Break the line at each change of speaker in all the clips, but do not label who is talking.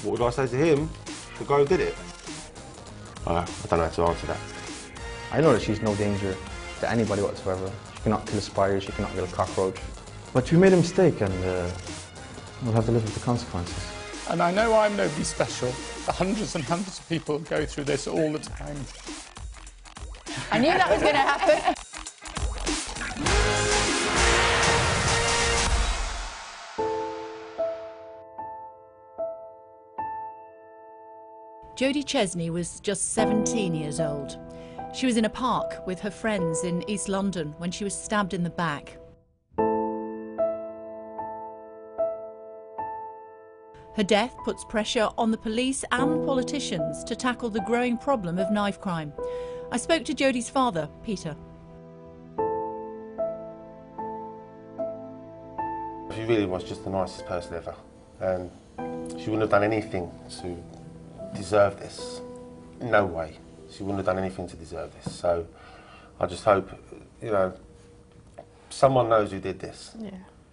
What would I say to him? The guy who did it? I don't know how to answer that.
I know that she's no danger to anybody whatsoever. She cannot kill a spider, she cannot kill a cockroach. But we made a mistake and we'll have to live with the consequences.
And I know I'm nobody special. Hundreds and hundreds of people go through this all the time.
I knew that was going to happen.
Jodie Chesney was just 17 years old. She was in a park with her friends in East London when she was stabbed in the back. Her death puts pressure on the police and politicians to tackle the growing problem of knife crime. I spoke to Jodie's father, Peter.
She really was just the nicest person ever, and she wouldn't have done anything to deserve this. No way. She wouldn't have done anything to deserve this. So I just hope, you know, someone knows who did this.
Yeah.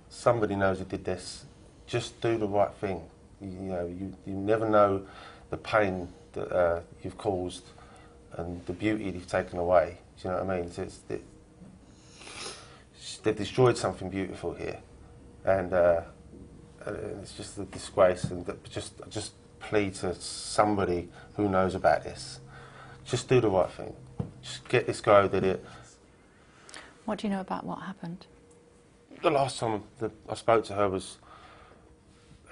Somebody knows who did this. Just do the right thing. You know, you never know the pain that you've caused and the beauty you've taken away. Do you know what I mean? They've destroyed something beautiful here, and it's just a disgrace. And just plead to somebody who knows about this. Just do the right thing. Just get this guy who did it.
What do you know about what happened?
The last time I spoke to her was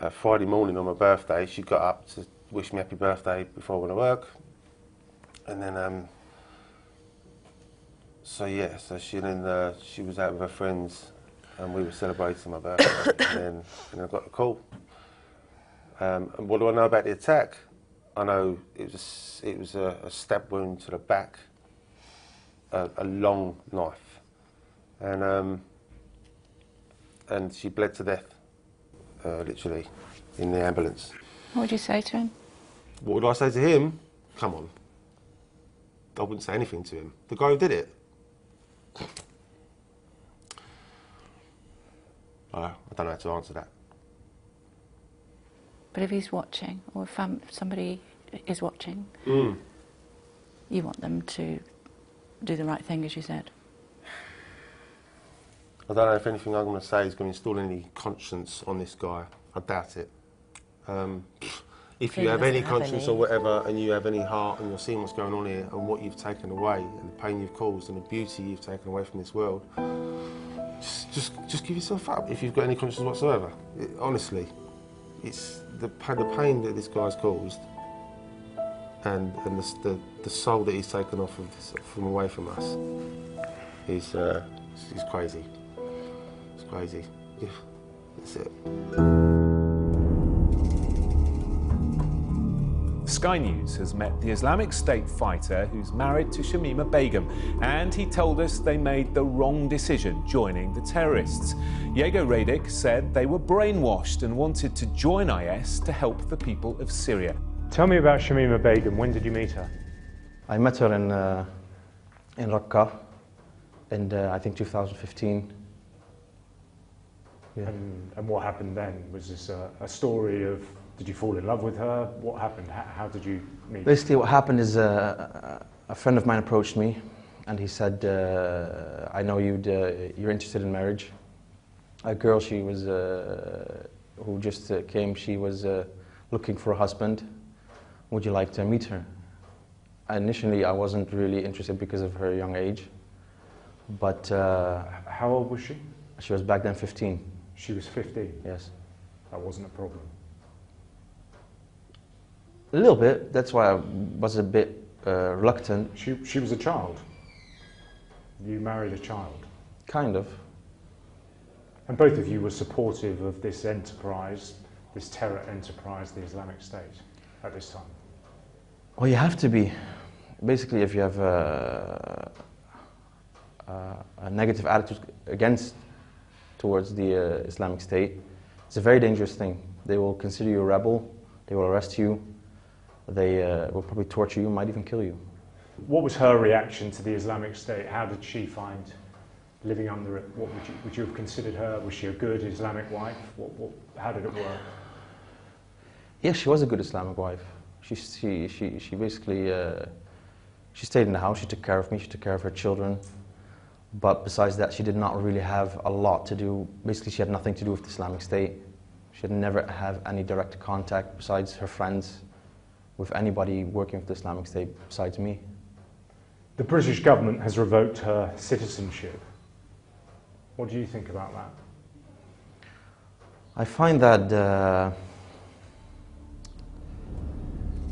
Friday morning on my birthday. She got up to wish me happy birthday before I went to work. And then, so she was out with her friends and we were celebrating my birthday. and then I got a call. And what do I know about the attack? I know it was a stab wound to the back, a long knife, and she bled to death, literally, in the ambulance.
What would you say to him?
What would I say to him? Come on. I wouldn't say anything to him. The guy who did it. I don't know how to answer that.
But if he's watching, or if somebody is watching, you want them to do the right thing, as you said.
I don't know if anything I'm going to say is going to install any conscience on this guy. I doubt it. If you have any conscience or whatever, and you have any heart, and you're seeing what's going on here, and what you've taken away, and the pain you've caused, and the beauty you've taken away from this world, just give yourself up if you've got any conscience whatsoever. Honestly, it's the pain that this guy's caused, and the soul that he's taken off of from away from us is crazy. It's crazy. Yeah, that's it.
Sky News has met the Islamic State fighter who's married to Shamima Begum, and he told us they made the wrong decision joining the terrorists. Yego Radic said they were brainwashed and wanted to join IS to help the people of Syria.
Tell me about Shamima Begum. When did you meet her?
I met her in Raqqa in I think 2015. Yeah.
And what happened then? Was this a story of, did you fall in love with her? What happened? How did you meet?
Basically what happened is a friend of mine approached me and he said, I know you're interested in marriage. A girl who just came, she was looking for a husband. Would you like to meet her? Initially I wasn't really interested because of her young age. But
how old was she?
She was back then 15.
She was 15?
Yes.
That wasn't a problem?
A little bit. That's why I was a bit reluctant.
She was a child? You married a child?
Kind of.
And both of you were supportive of this enterprise, this terror enterprise, the Islamic State, at this time?
Well, you have to be. Basically, if you have a negative attitude towards the Islamic State, it's a very dangerous thing. They will consider you a rebel, they will arrest you, they will probably torture you, might even kill you.
What was her reaction to the Islamic State? How did she find living under it? What would you have considered her? Was she a good Islamic wife? How did it work?
Yeah, she was a good Islamic wife. She basically, she stayed in the house, she took care of me, she took care of her children. But besides that, she did not really have a lot to do. Basically, she had nothing to do with the Islamic State. She had never have any direct contact besides her friends with anybody working with the Islamic State besides me.
The British government has revoked her citizenship. What do you think about that?
I find that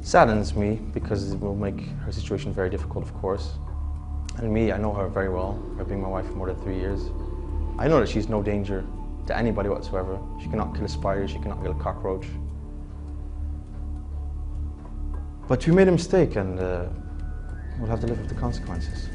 saddens me because it will make her situation very difficult, of course. And me, I know her very well, her being my wife for more than 3 years. I know that she's no danger to anybody whatsoever. She cannot kill a spider, she cannot kill a cockroach. But we made a mistake and we'll have to live with the consequences.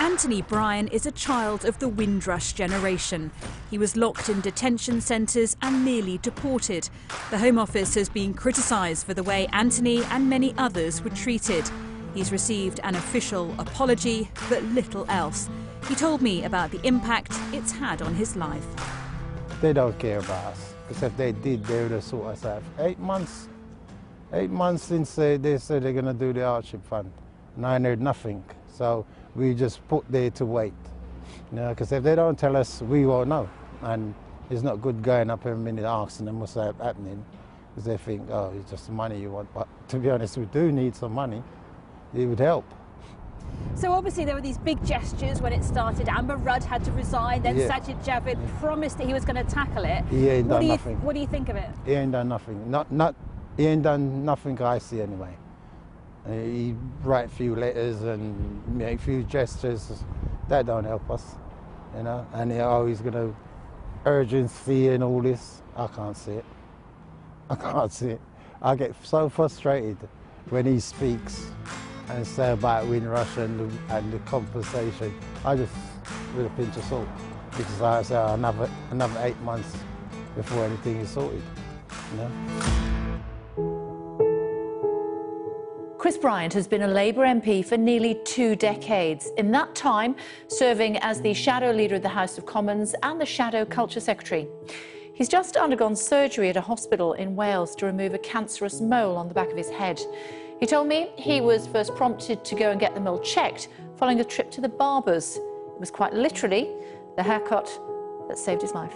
Anthony Bryan is a child of the Windrush generation. He was locked in detention centres and nearly deported. The Home Office has been criticised for the way Anthony and many others were treated. He's received an official apology, but little else. He told me about the impact it's had on his life.
They don't care about us, because if they did, they would have sought us out. 8 months. 8 months since they said they're going to do the hardship fund, and I heard nothing. So we just put there to wait, you know, because if they don't tell us, we won't know. And it's not good going up every minute asking them what's happening, because they think, oh, it's just the money you want. But to be honest, we do need some money. It would help.
So obviously there were these big gestures when it started. Amber Rudd had to resign, then Sajid Javid promised that he was going to tackle it.
He ain't done nothing.
What do you think of it?
He ain't done nothing. He ain't done nothing I see anyway. He write a few letters and make a few gestures. That don't help us, you know. And he's going to urgency and all this. I can't see it. I can't see it. I get so frustrated when he speaks and say about Windrush and the compensation. I just with a pinch of salt, because I say another 8 months before anything is sorted, you know.
Chris Bryant has been a Labour MP for nearly 2 decades. In that time, serving as the shadow leader of the House of Commons and the shadow culture secretary. He's just undergone surgery at a hospital in Wales to remove a cancerous mole on the back of his head. He told me he was first prompted to go and get the mole checked following a trip to the barber's. It was quite literally the haircut that saved his life.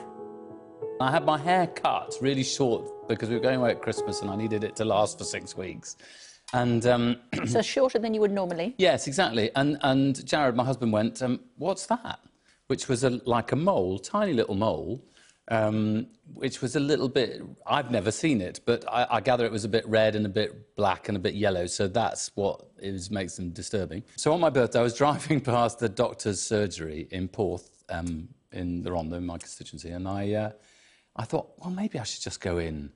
I had my hair cut really short because we were going away at Christmas and I needed it to last for 6 weeks. And
so shorter than you would normally?
Yes, exactly. And Jared, my husband, went, what's that? Which was like a mole, tiny little mole, which was a little bit, I've never seen it, but I gather it was a bit red and a bit black and a bit yellow, so that's what makes them disturbing. So on my birthday, I was driving past the doctor's surgery in Porth, in the Rhondda, in my constituency, and I thought, well, maybe I should just go in,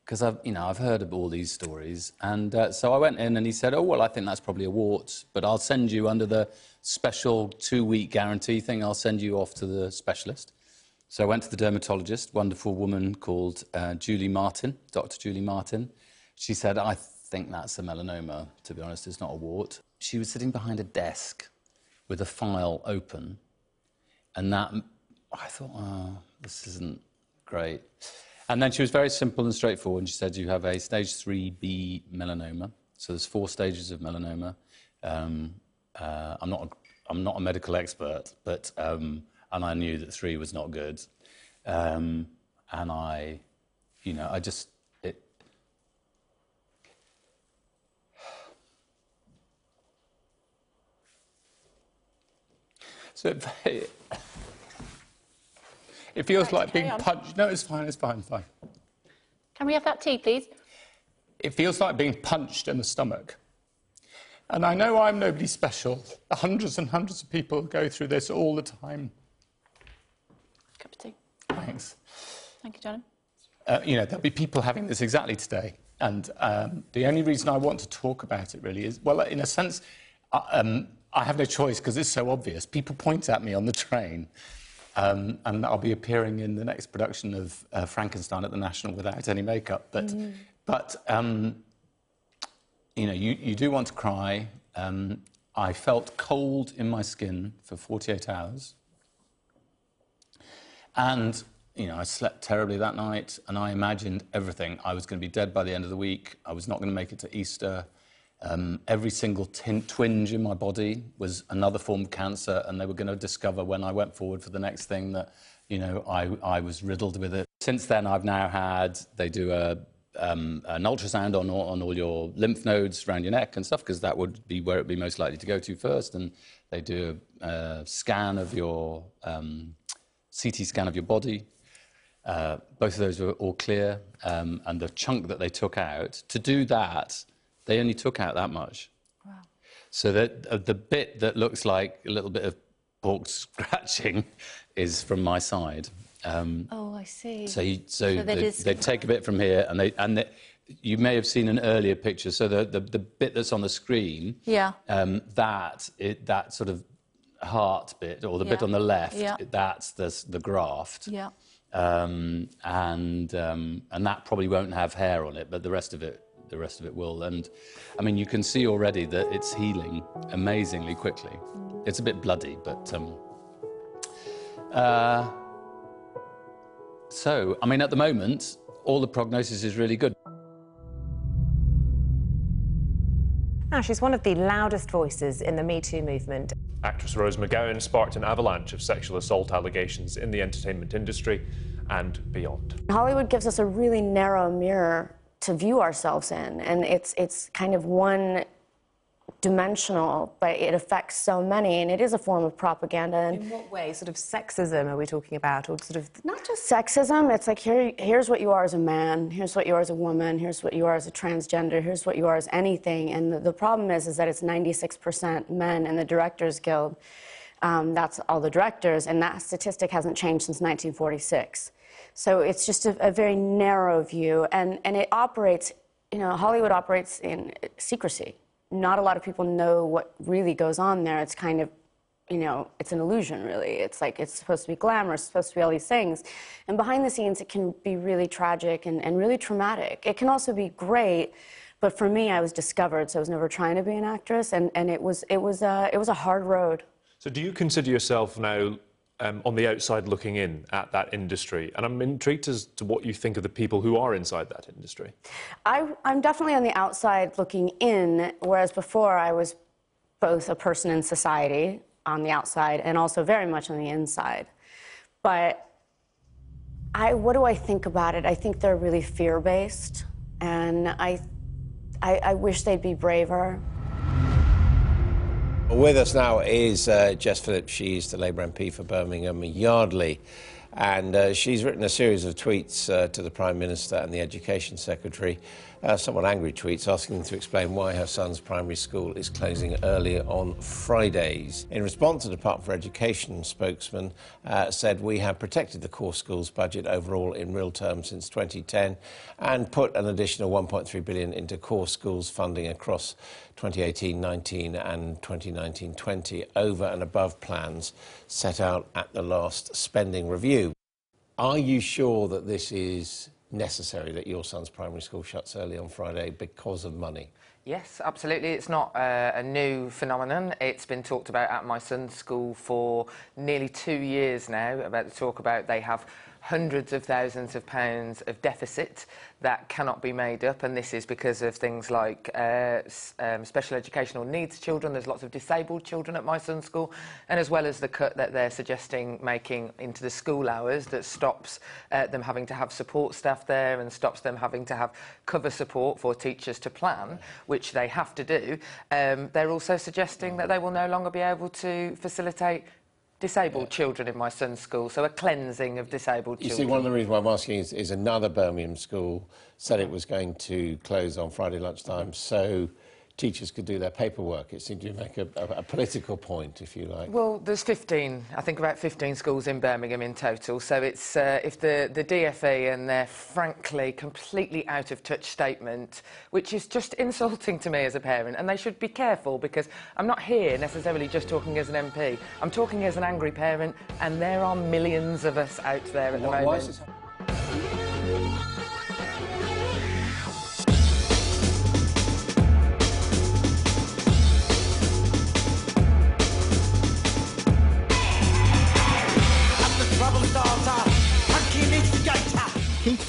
because I've heard of all these stories. And so I went in and he said, oh, well, I think that's probably a wart, but I'll send you under the special 2-week guarantee thing, I'll send you off to the specialist. So I went to the dermatologist, wonderful woman called Julie Martin, Dr. Julie Martin. She said, I think that's a melanoma, to be honest, it's not a wart. She was sitting behind a desk with a file open, and that, I thought, oh, this isn't great. And then she was very simple and straightforward, and she said, you have a stage 3B melanoma, so there's 4 stages of melanoma. I'm not a medical expert, but and I knew that 3 was not good. And
So it feels like being punched. No, it's fine, it's fine, it's fine.
Can we have that tea, please?
It feels like being punched in the stomach. And I know I'm nobody special. Hundreds and hundreds of people go through this all the time.
Cup of tea.
Thanks.
Thank you, John.
There'll be people having this exactly today. And the only reason I want to talk about it really is, well, in a sense, I have no choice because it's so obvious. People point at me on the train. And I'll be appearing in the next production of Frankenstein at the National without any makeup. But you do want to cry. I felt cold in my skin for 48 hours. And
you know, I slept terribly that night, and I imagined everything. I was going to be dead by the end of the week. I was not going to make it to Easter. Every single twinge in my body was another form of cancer, and they were going to discover when I went forward for the next thing that, you know, I was riddled with it. Since then, I've now had, they do an ultrasound on all your lymph nodes around your neck and stuff, because that would be where it would be most likely to go to first, and they do a scan of your, CT scan of your body. Both of those were all clear, and the chunk that they took out, to do that, they only took out that much. Wow. So that the bit that looks like a little bit of pork scratching is from my side.
Oh, I see.
So they take a bit from here, and you may have seen an earlier picture. So the bit that's on the screen,
yeah,
that sort of heart bit, or the bit on the left, that's the graft.
Yeah.
And that probably won't have hair on it, but the rest of it will. And I mean, you can see already that it's healing amazingly quickly. It's a bit bloody, but so I mean, at the moment, all the prognosis is really good.
Now, she's one of the loudest voices in the Me Too movement.
Actress Rose McGowan sparked an avalanche of sexual assault allegations in the entertainment industry and beyond.
Hollywood gives us a really narrow mirror to view ourselves in, and it's kind of one-dimensional, but it affects so many, and it is a form of propaganda. And
in what way? Sort of sexism are we talking about, or sort of...
Not just sexism, it's like here's what you are as a man, here's what you are as a woman, here's what you are as a transgender, here's what you are as anything, and the problem is that it's 96% men in the Directors Guild. That's all the directors, and that statistic hasn't changed since 1946. So it's just a very narrow view, and it operates, you know, Hollywood operates in secrecy. Not a lot of people know what really goes on there. It's kind of, you know, it's an illusion, really. It's like, it's supposed to be glamorous, it's supposed to be all these things. And behind the scenes, it can be really tragic and really traumatic. It can also be great, but for me, I was discovered, so I was never trying to be an actress, and it was a hard road.
So do you consider yourself now on the outside looking in at that industry? And I'm intrigued as to what you think of the people who are inside that industry.
I'm definitely on the outside looking in, whereas before I was both a person in society on the outside and also very much on the inside. But what do I think about it? I think they're really fear-based, and I wish they'd be braver.
With us now is Jess Phillips. She's the Labour MP for Birmingham Yardley, and she's written a series of tweets to the Prime Minister and the Education Secretary, somewhat angry tweets, asking them to explain why her son's primary school is closing early on Fridays. In response, the Department for Education spokesman said, "We have protected the core schools budget overall in real terms since 2010 and put an additional £1.3 billion into core schools funding across 2018-19 and 2019-20 over and above plans set out at the last spending review." Are you sure that this is necessary, that your son's primary school shuts early on Friday because of money?
Yes, absolutely. It's not a new phenomenon. It's been talked about at my son's school for nearly 2 years now, about the talk about they have hundreds of thousands of pounds of deficit that cannot be made up, and this is because of things like special educational needs children. There's lots of disabled children at my son's school, and as well as the cut that they're suggesting making into the school hours that stops them having to have support staff there and stops them having to have cover support for teachers to plan, which they have to do. They're also suggesting that they will no longer be able to facilitate disabled children in my son's school, so a cleansing of disabled children.
You see, one of the reasons why I'm asking is another Birmingham school said it was going to close on Friday lunchtime so teachers could do their paperwork. It seemed to make a political point, if you like.
Well, there's 15, I think about 15 schools in Birmingham in total, so it's if the DfE and their frankly completely out of touch statement, which is just insulting to me as a parent, and they should be careful, because I'm not here necessarily just talking as an MP, I'm talking as an angry parent, and there are millions of us out there at the moment.
Why is this
I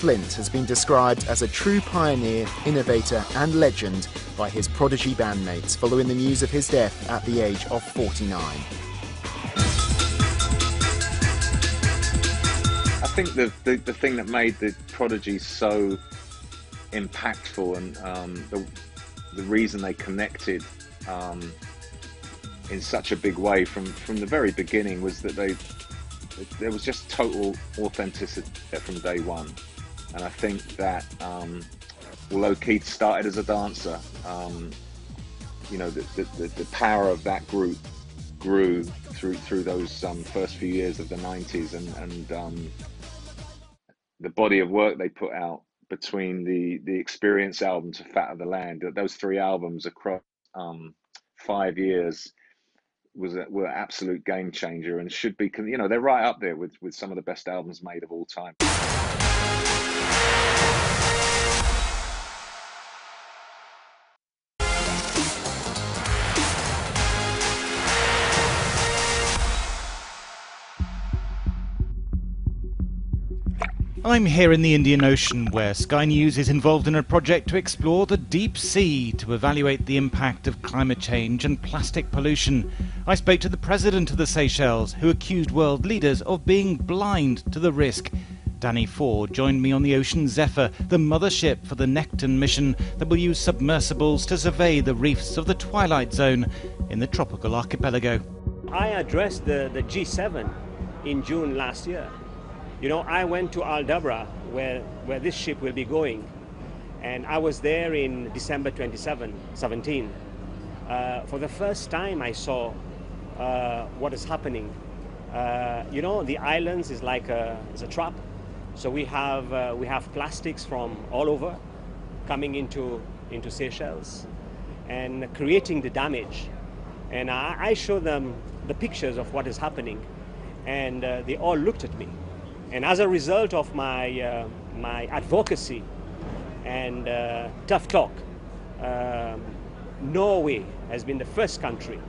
Flint has been described as a true pioneer, innovator and legend by his Prodigy bandmates following the news of his death at the age of 49.
I think the thing that made the Prodigy so impactful and the reason they connected in such a big way from the very beginning was that there was just total authenticity from day one. And I think that although Keith started as a dancer, you know, the power of that group grew through those first few years of the 90s, and the body of work they put out between the Experience album to Fat of the Land, those 3 albums across 5 years were absolute game changer, and should be, you know, they're right up there with some of the best albums made of all time.
I'm here in the Indian Ocean, where Sky News is involved in a project to explore the deep sea to evaluate the impact of climate change and plastic pollution. I spoke to the president of the Seychelles, who accused world leaders of being blind to the risk. Danny Ford joined me on the Ocean Zephyr, the mothership for the Necton mission that will use submersibles to survey the reefs of the Twilight Zone in the tropical archipelago.
I addressed the G7 in June last year. You know, I went to Al Dabra, where this ship will be going, and I was there in December 2017. For the first time, I saw what is happening. You know, the islands is like a trap. So we have plastics from all over coming into Seychelles and creating the damage. And I showed them the pictures of what is happening, and they all looked at me. And as a result of my my advocacy and tough talk, Norway has been the first country,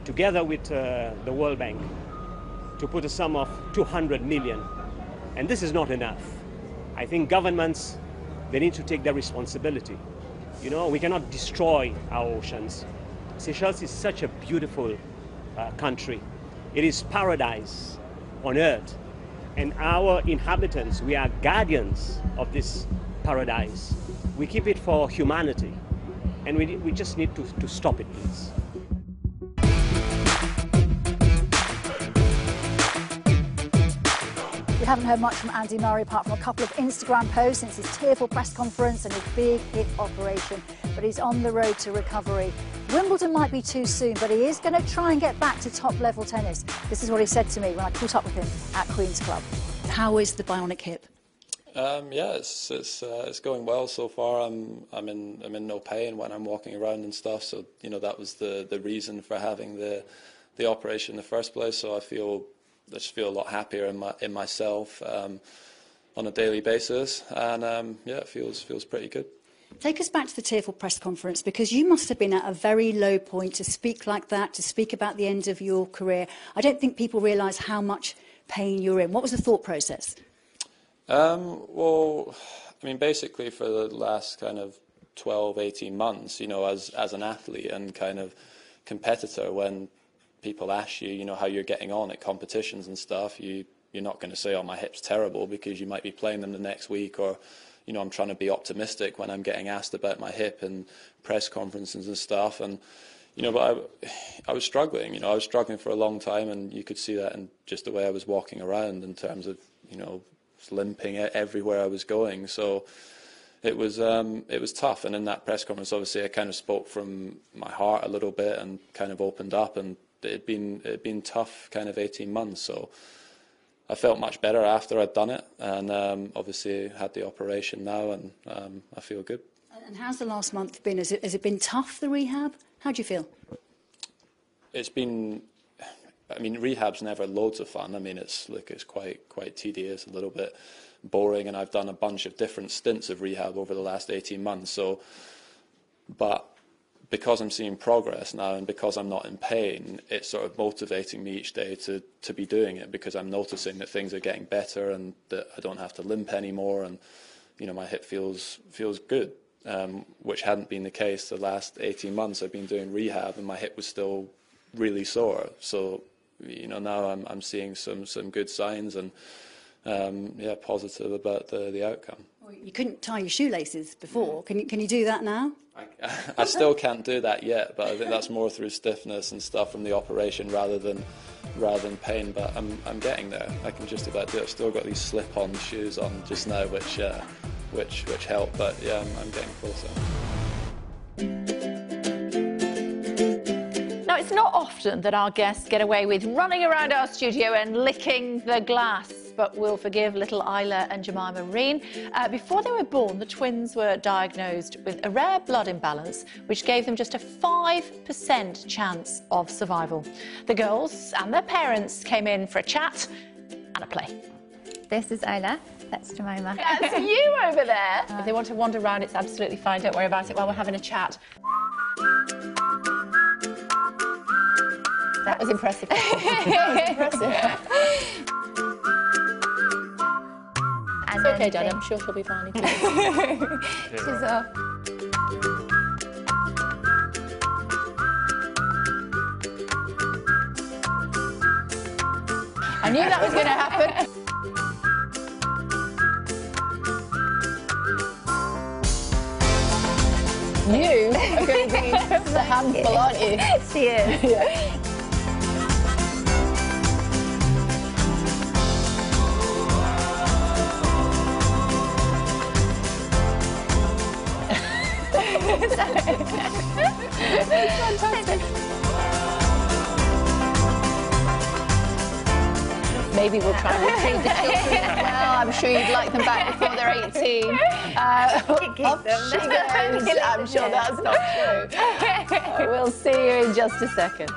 together with the World Bank, to put a sum of 200 million. And this is not enough. I think governments, they need to take their responsibility. You know, we cannot destroy our oceans. Seychelles is such a beautiful country. It is paradise on earth. And our inhabitants, we are guardians of this paradise. We keep it for humanity, and we just need to stop it, please.
We haven't heard much from Andy Murray apart from a couple of Instagram posts since his tearful press conference and his big hip operation, but he's on the road to recovery. Wimbledon might be too soon, but he is going to try and get back to top-level tennis. This is what he said to me when I caught up with him at Queen's Club. How is the bionic hip?
Yeah, it's going well so far. I'm in no pain when I'm walking around and stuff. So you know, that was the reason for having the operation in the first place. So I just feel a lot happier in myself on a daily basis, and yeah, it feels pretty good.
Take us back to the tearful press conference, because you must have been at a very low point to speak like that, to speak about the end of your career. I don't think people realise how much pain you're in. What was the thought process?
Well, I mean, basically for the last kind of 12, 18 months, you know, as an athlete and kind of competitor, when people ask you, you know, how you're getting on at competitions and stuff, you're not going to say, oh, my hip's terrible, because you might be playing them the next week, or you know, I'm trying to be optimistic when I'm getting asked about my hip and press conferences and stuff. And, you know, but I was struggling, you know, I was struggling for a long time, and you could see that in just the way I was walking around in terms of, you know, limping everywhere I was going. So it was tough. And in that press conference, obviously, I kind of spoke from my heart a little bit and kind of opened up, and it'd been tough kind of 18 months. So I felt much better after I'd done it, and obviously had the operation now, and I feel good.
And how's the last month been? Has it been tough, the rehab? How do you feel?
It's been, I mean, rehab's never loads of fun. I mean, it's quite tedious, a little bit boring, and I've done a bunch of different stints of rehab over the last 18 months. So, but because I'm seeing progress now, and because I'm not in pain, it's sort of motivating me each day to be doing it, because I'm noticing that things are getting better and that I don't have to limp anymore, and you know, my hip feels good, which hadn't been the case the last 18 months. I've been doing rehab and my hip was still really sore. So, you know, now I'm seeing some good signs and yeah, positive about the outcome.
Well, you couldn't tie your shoelaces before. Can you do that now?
I still can't do that yet, but I think that's more through stiffness and stuff from the operation rather than pain. But I'm getting there. I can just about do it. I've still got these slip-on shoes on just now, which help. But yeah, I'm getting closer.
Now, it's not often that our guests get away with running around our studio and licking the glass, but we'll forgive little Isla and Jemima Reen. Before they were born, the twins were diagnosed with a rare blood imbalance, which gave them just a 5% chance of survival. The girls and their parents came in for a chat and a play.
This is Isla. That's Jemima.
That's you over there. If they want to wander around, it's absolutely fine. Don't worry about it while we're having a chat. That was impressive. That was impressive. It's okay, Dad. I'm sure she'll be fine.
She's off.
I knew that was going to happen. You are going to be a handful, aren't you?
She is.
Yeah. Fantastic. Maybe we'll try and retrieve the children as well. I'm sure you'd like them back before they're 18. Off she goes. I'm sure that's not true. We'll see you in just a second.